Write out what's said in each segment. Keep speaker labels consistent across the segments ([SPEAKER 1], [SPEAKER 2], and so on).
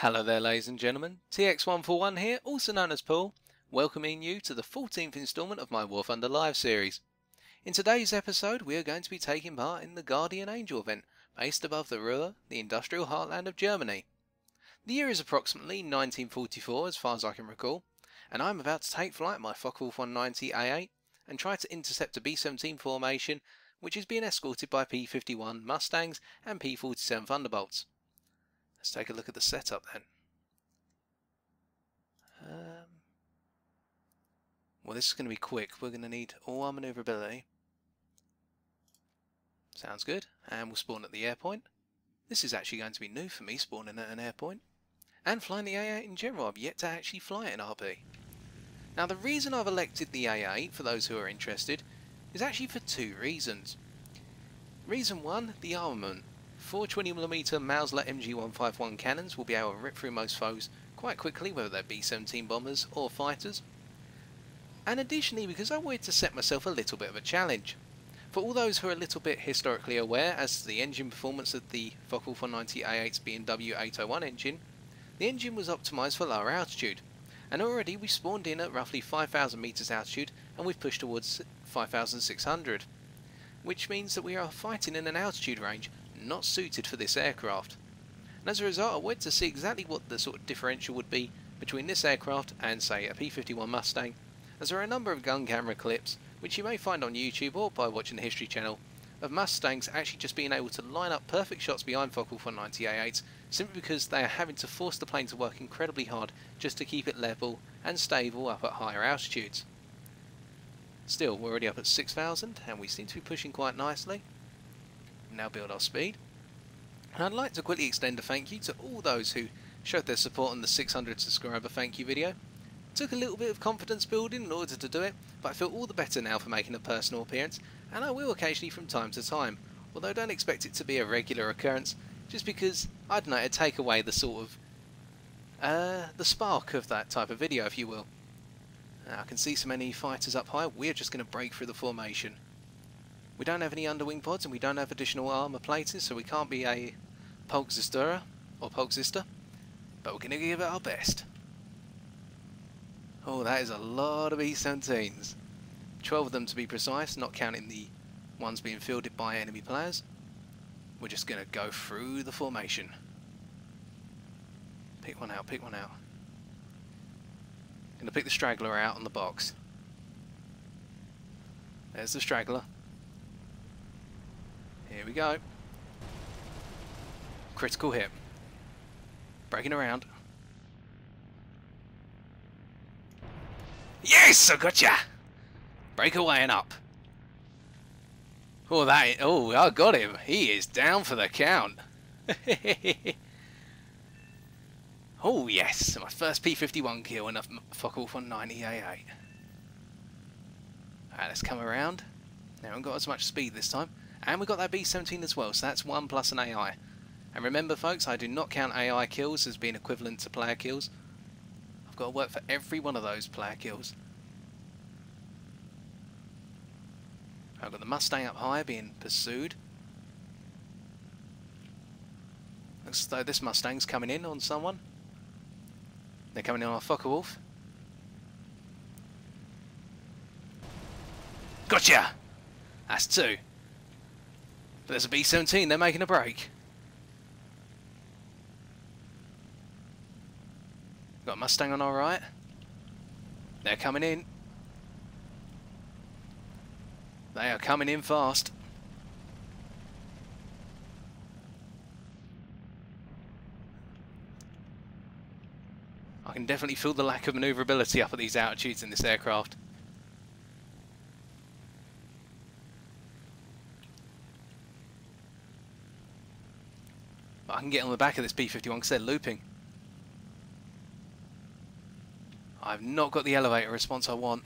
[SPEAKER 1] Hello there ladies and gentlemen, TX141 here, also known as Paul, welcoming you to the 14th instalment of my War Thunder Live series. In today's episode we are going to be taking part in the Guardian Angel event, based above the Ruhr, the industrial heartland of Germany. The year is approximately 1944 as far as I can recall, and I am about to take flight in my Focke-Wulf 190 A-8 and try to intercept a B-17 formation which is being escorted by P-51 Mustangs and P-47 Thunderbolts. Let's take a look at the setup then. Well, this is going to be quick. We're going to need all our maneuverability. Sounds good. And we'll spawn at the airpoint. This is actually going to be new for me, spawning at an airpoint. And flying the A-8 in general. I've yet to actually fly an RB. Now, the reason I've elected the A-8, for those who are interested, is actually for two reasons. Reason one, the armament. 4 20mm Mauser MG151 cannons will be able to rip through most foes quite quickly, whether they be 17 bombers or fighters. And additionally, because I wanted to set myself a little bit of a challenge. For all those who are a little bit historically aware as to the engine performance of the Focke-Wulf 190 A8's BMW 801 engine, the engine was optimised for lower altitude. And already we spawned in at roughly 5,000 metres altitude and we've pushed towards 5,600. Which means that we are fighting in an altitude range not suited for this aircraft. And as a result, I wanted to see exactly what the sort of differential would be between this aircraft and, say, a P-51 Mustang, as there are a number of gun camera clips, which you may find on YouTube or by watching the History channel, of Mustangs actually just being able to line up perfect shots behind Focke-Wulf 190 A8s simply because they are having to force the plane to work incredibly hard just to keep it level and stable up at higher altitudes. Still, we're already up at 6,000 and we seem to be pushing quite nicely. Now build our speed. And I'd like to quickly extend a thank you to all those who showed their support on the 600 subscriber thank you video. It took a little bit of confidence building in order to do it, but I feel all the better now for making a personal appearance, and I will occasionally from time to time, although don't expect it to be a regular occurrence, just because, I don't know, it'd take away the sort of, the spark of that type of video, if you will. Now, I can see so many fighters up high, we're just going to break through the formation. We don't have any underwing pods and we don't have additional armour plating, so we can't be a Polkzister or Polkzister, but we're going to give it our best. Oh, that is a lot of B-17s. 12 of them to be precise, not counting the ones being fielded by enemy players. We're just going to go through the formation. Pick one out, pick one out. Going to pick the straggler out on the box. There's the straggler. Here we go. Critical hit. Breaking around. Yes! I gotcha! Break away and up. Oh, I got him. He is down for the count. Oh, yes. My first P-51 kill in a Focke-Wulf 190 A8. Alright, let's come around. Now, I haven't got as much speed this time. And we've got that B-17 as well, so that's 1 plus an AI. And remember folks, I do not count AI kills as being equivalent to player kills. I've got to work for every one of those player kills. I've got the Mustang up high being pursued. Looks as though this Mustang's coming in on someone. They're coming in on a Focke-Wulf. Gotcha! That's 2. But there's a B-17, they're making a break. Got a Mustang on our right. They're coming in. They are coming in fast. I can definitely feel the lack of manoeuvrability up at these altitudes in this aircraft. But I can get on the back of this B-51 because they're looping. I've not got the elevator response I want.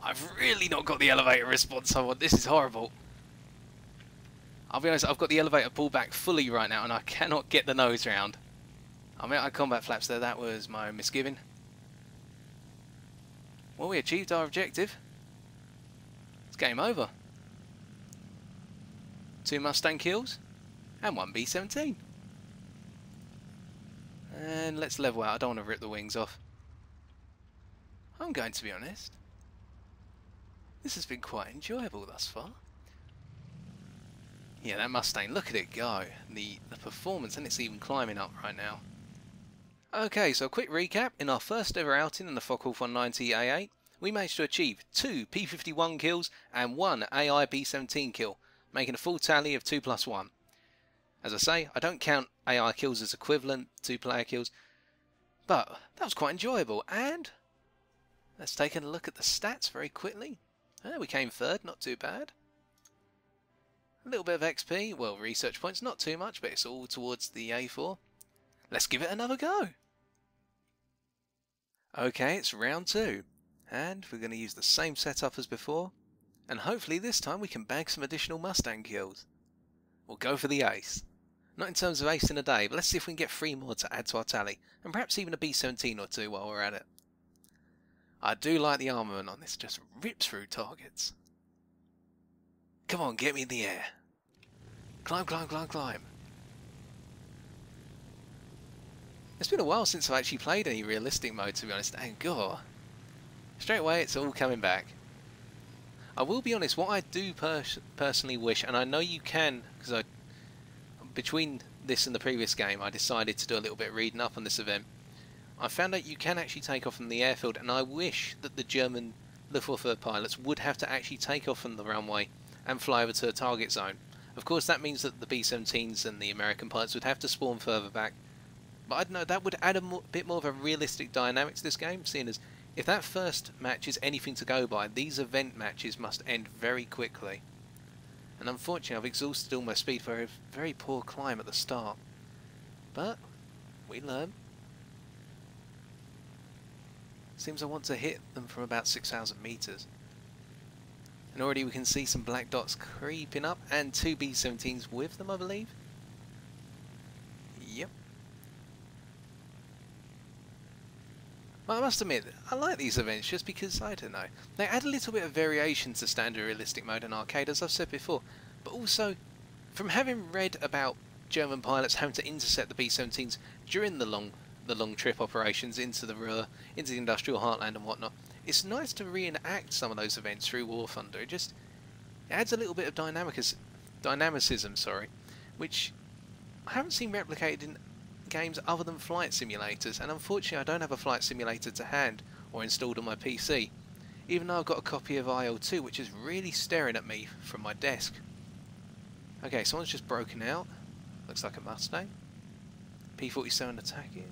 [SPEAKER 1] I've really not got the elevator response I want. This is horrible. I'll be honest, I've got the elevator pulled back fully right now and I cannot get the nose round. I mean, I combat flaps there, that was my own misgiving. Well, we achieved our objective. It's game over. 2 Mustang kills and 1 B-17. And let's level out. I don't want to rip the wings off. I'm going to be honest. This has been quite enjoyable thus far. Yeah, that Mustang, look at it go. The performance, and it's even climbing up right now. Okay, so a quick recap. In our first ever outing in the Focke-Wulf 190 A8, we managed to achieve 2 P-51 kills and 1 AI B-17 kill, making a full tally of 2 plus 1. As I say, I don't count AI kills as equivalent to player kills, but that was quite enjoyable. And let's take a look at the stats very quickly. We came third, not too bad. A little bit of XP, well, research points, not too much, but it's all towards the A4. Let's give it another go. Okay, it's round 2, and we're going to use the same setup as before, and hopefully this time we can bag some additional Mustang kills. We'll go for the ace. Not in terms of ace in a day, but let's see if we can get 3 more to add to our tally, and perhaps even a B-17 or 2 while we're at it. I do like the armament on this, just rips through targets. Come on, get me in the air. Climb, climb, climb, climb. It's been a while since I've actually played any realistic mode, to be honest, and God, straight away it's all coming back. I will be honest, what I do personally wish, and I know you can, because between this and the previous game I decided to do a little bit of reading up on this event. I found out you can actually take off from the airfield, and I wish that the German Luftwaffe pilots would have to actually take off from the runway and fly over to a target zone. Of course that means that the B-17s and the American pilots would have to spawn further back, but I don't know, that would add a bit more of a realistic dynamic to this game, seeing as if that first match is anything to go by, these event matches must end very quickly. And unfortunately I've exhausted all my speed for a very poor climb at the start. But we learn. Seems I want to hit them from about 6,000 meters. And already we can see some black dots creeping up, and 2 B-17s with them, I believe. Yep. Well, I must admit, I like these events just because, I don't know, they add a little bit of variation to standard realistic mode and arcade, as I've said before, but also, from having read about German pilots having to intercept the B-17s during the long trip operations into the industrial heartland and whatnot, it's nice to reenact some of those events through War Thunder. It adds a little bit of dynamicism, which I haven't seen replicated in games other than flight simulators, and unfortunately I don't have a flight simulator to hand or installed on my PC, even though I've got a copy of IL-2 which is really staring at me from my desk. Okay, someone's just broken out. Looks like a Mustang. P-47 attacking.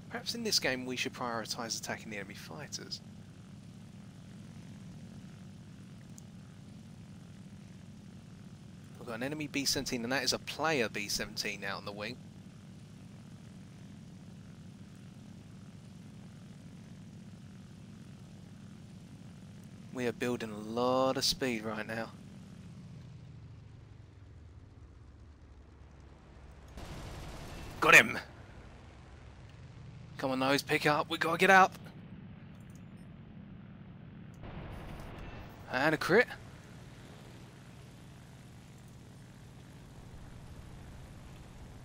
[SPEAKER 1] Perhaps in this game we should prioritise attacking the enemy fighters. We've got an enemy B-17, and that is a player B-17 out on the wing. We are building a lot of speed right now. Got him! Come on, nose, pick up. We gotta get up. And a crit.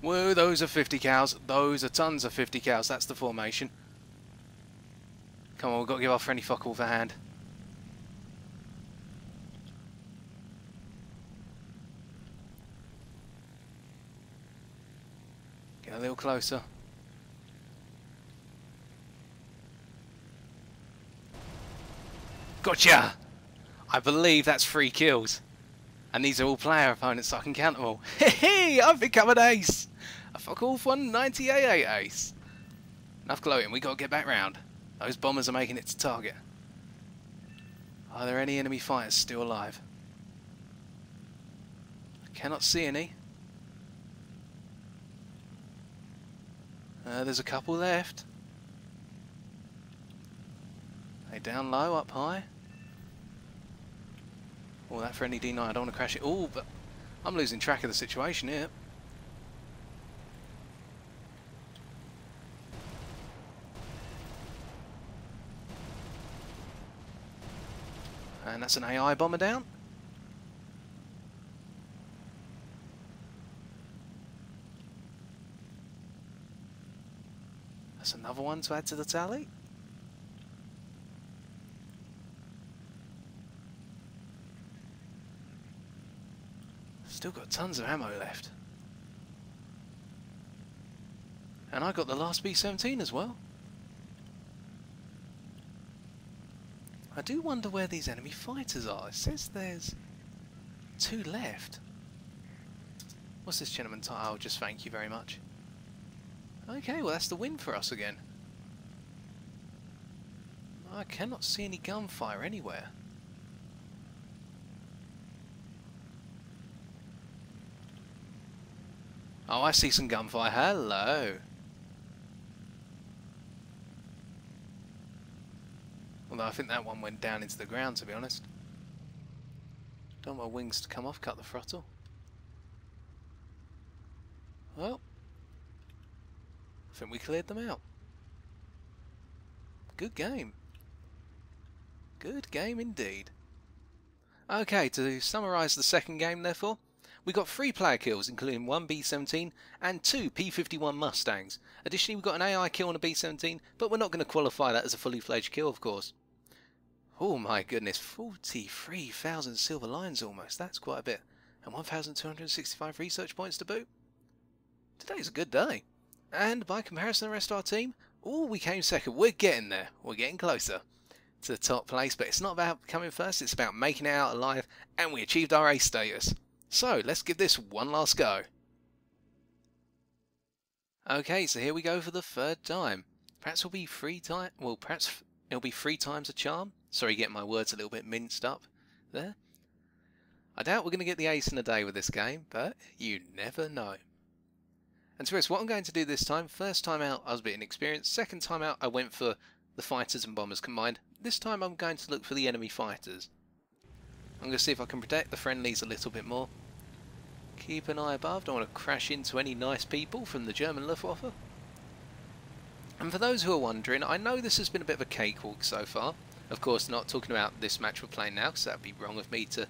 [SPEAKER 1] Whoa, those are 50 cows. Those are tons of 50 cows. That's the formation. Come on, we've got to give our friendly Focke-Wulf a hand. Get a little closer. Gotcha! I believe that's 3 kills. And these are all player opponents, so I can count them all. Hey, I've become an ace! A Focke-Wulf 190 A-8 ace. Enough gloating, we got to get back round. Those bombers are making it to target. Are there any enemy fighters still alive? I cannot see any. There's a couple left. They down low, up high. Oh, that friendly D9, I don't want to crash it. Oh, but I'm losing track of the situation here. And that's an AI bomber down. another one to add to the tally. Still got tons of ammo left. And I got the last B-17 as well. I do wonder where these enemy fighters are. It says there's 2 left. What's this gentleman title? Oh, just thank you very much. Okay, well that's the win for us again. I cannot see any gunfire anywhere. Oh, I see some gunfire. Hello. Although I think that one went down into the ground, to be honest. Don't want my wings to come off, cut the throttle. Well, I think we cleared them out. Good game. Good game indeed. Okay, to summarise the second game therefore, we got 3 player kills, including 1 B-17 and 2 P-51 Mustangs. Additionally, we got an AI kill on a B-17, but we're not going to qualify that as a fully fledged kill, of course. Oh my goodness, 43,000 silver lions almost. That's quite a bit. And 1,265 research points to boot. Today's a good day. And by comparison to the rest of our team, oh, we came second. We're getting there. We're getting closer to the top place. But it's not about coming first. It's about making it out alive. And we achieved our A status. So let's give this one last go. Okay, so here we go for the 3rd time. Perhaps it'll be 3 times. Well, perhaps it'll be 3 times a charm. Sorry, getting my words a little bit minced up there. I doubt we're going to get the ace in a day with this game, but you never know. And to what I'm going to do this time, first time out I was a bit inexperienced, second time out I went for the fighters and bombers combined. This time I'm going to look for the enemy fighters. I'm going to see if I can protect the friendlies a little bit more. Keep an eye above, don't want to crash into any nice people from the German Luftwaffe. And for those who are wondering, I know this has been a bit of a cakewalk so far. Of course, not talking about this match we're playing now, because that would be wrong of me to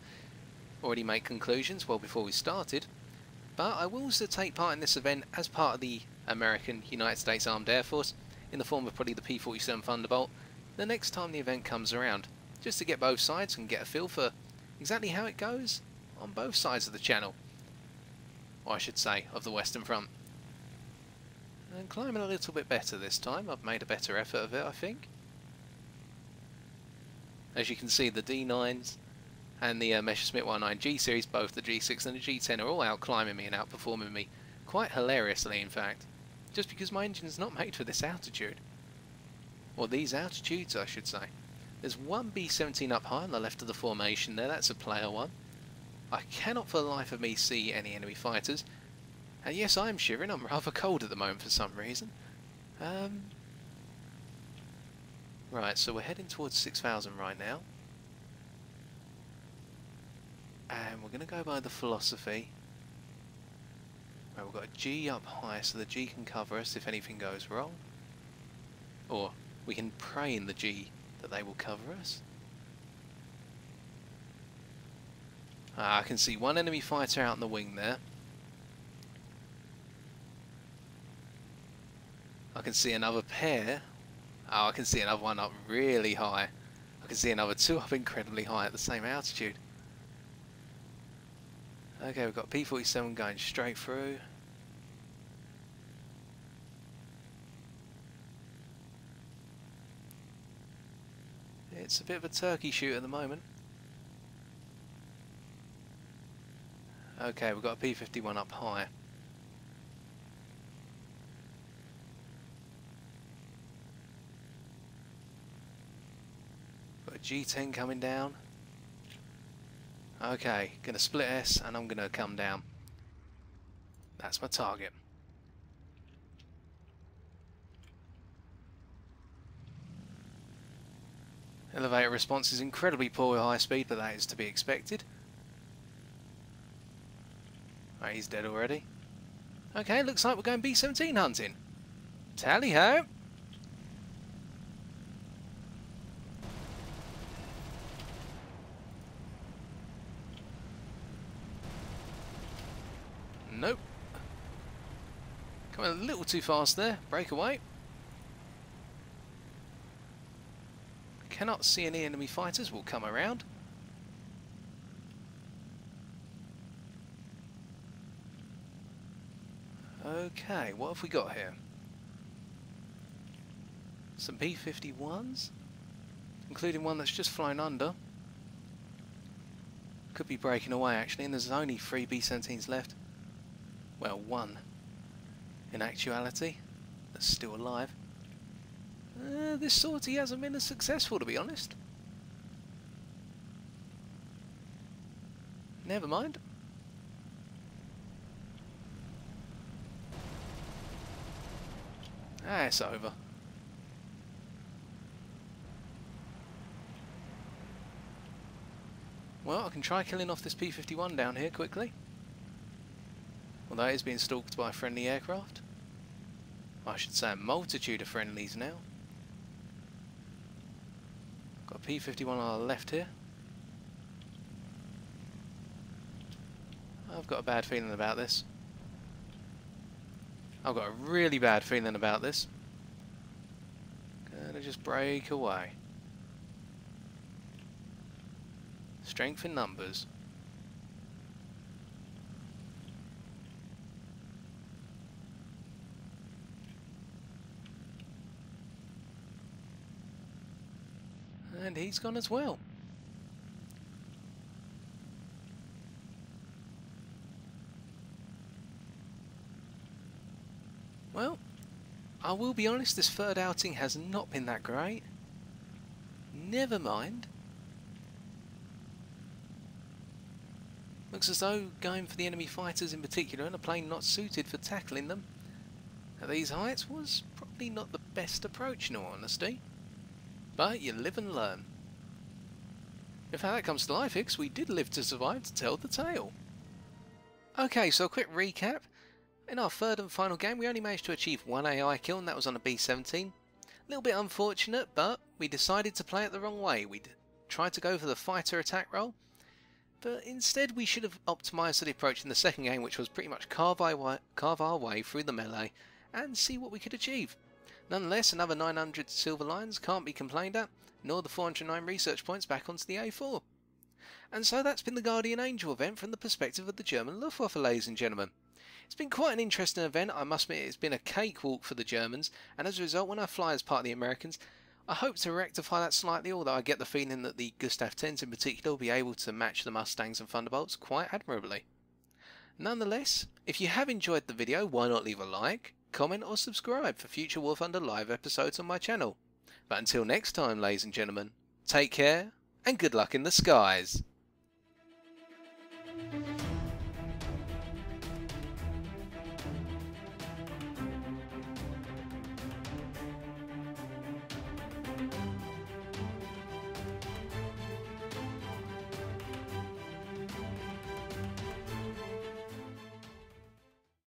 [SPEAKER 1] already make conclusions well before we started. But I will also take part in this event as part of the American United States Armed Air Force, in the form of probably the P-47 Thunderbolt, the next time the event comes around, just to get both sides and get a feel for exactly how it goes on both sides of the channel. Or I should say, of the Western Front. And climbing a little bit better this time. I've made a better effort of it, I think. As you can see, the D9s and the Messerschmitt 109G series, both the G6 and the G10, are all out climbing me and outperforming me. Quite hilariously, in fact. Just because my engine's not made for this altitude. Or these altitudes, I should say. There's one B-17 up high on the left of the formation there. That's a player one. I cannot for the life of me see any enemy fighters. And yes, I am shivering. I'm rather cold at the moment for some reason. Right, so we're heading towards 6,000 right now. And we're going to go by the philosophy. Right, we've got a G up high, so the G can cover us if anything goes wrong. Or we can pray in the G that they will cover us. I can see one enemy fighter out in the wing there. I can see another pair. Oh, I can see another one up really high. I can see another 2 up incredibly high at the same altitude. Okay, we've got P-47 going straight through. It's a bit of a turkey shoot at the moment. Okay, we've got a P-51 up high. Got a G10 coming down. Okay, gonna split S and I'm gonna come down. That's my target. Elevator response is incredibly poor at high speed, but that is to be expected. Right, he's dead already. Okay, looks like we're going B-17 hunting. Tally-ho! Nope. Coming a little too fast there. Breakaway. cannot see any enemy fighters. We'll come around. Okay, what have we got here? Some B-51s, including one that's just flown under. Could be breaking away actually, and there's only 3 B-17s left. Well, 1 in actuality that's still alive. This sortie hasn't been as successful, to be honest. Never mind. Ah, it's over. Well, I can try killing off this P-51 down here quickly. Although it is being stalked by a friendly aircraft. I should say a multitude of friendlies now. Got a P-51 on the left here. I've got a bad feeling about this. I've got a really bad feeling about this. Gonna just break away. Strength in numbers. And he's gone as well. Well, I will be honest, this third outing has not been that great. Never mind. Looks as though going for the enemy fighters in particular and a plane not suited for tackling them at these heights was probably not the best approach in all honesty. But you live and learn. If that comes to life, we did live to survive to tell the tale. Okay, so a quick recap. In our third and final game, we only managed to achieve 1 AI kill, and that was on a B-17. A little bit unfortunate, but we decided to play it the wrong way. We tried to go for the fighter attack role, but instead we should have optimised the approach in the second game, which was pretty much carve our way through the melee and see what we could achieve. Nonetheless, another 900 silver lions can't be complained at, nor the 409 research points back onto the A4. And so that's been the Guardian Angel event from the perspective of the German Luftwaffe, ladies and gentlemen. It's been quite an interesting event, I must admit. It's been a cakewalk for the Germans, and as a result, when I fly as part of the Americans, I hope to rectify that slightly, although I get the feeling that the Gustav 10s in particular will be able to match the Mustangs and Thunderbolts quite admirably. Nonetheless, if you have enjoyed the video, why not leave a like, comment or subscribe for future War Thunder live episodes on my channel. But until next time, ladies and gentlemen, take care and good luck in the skies.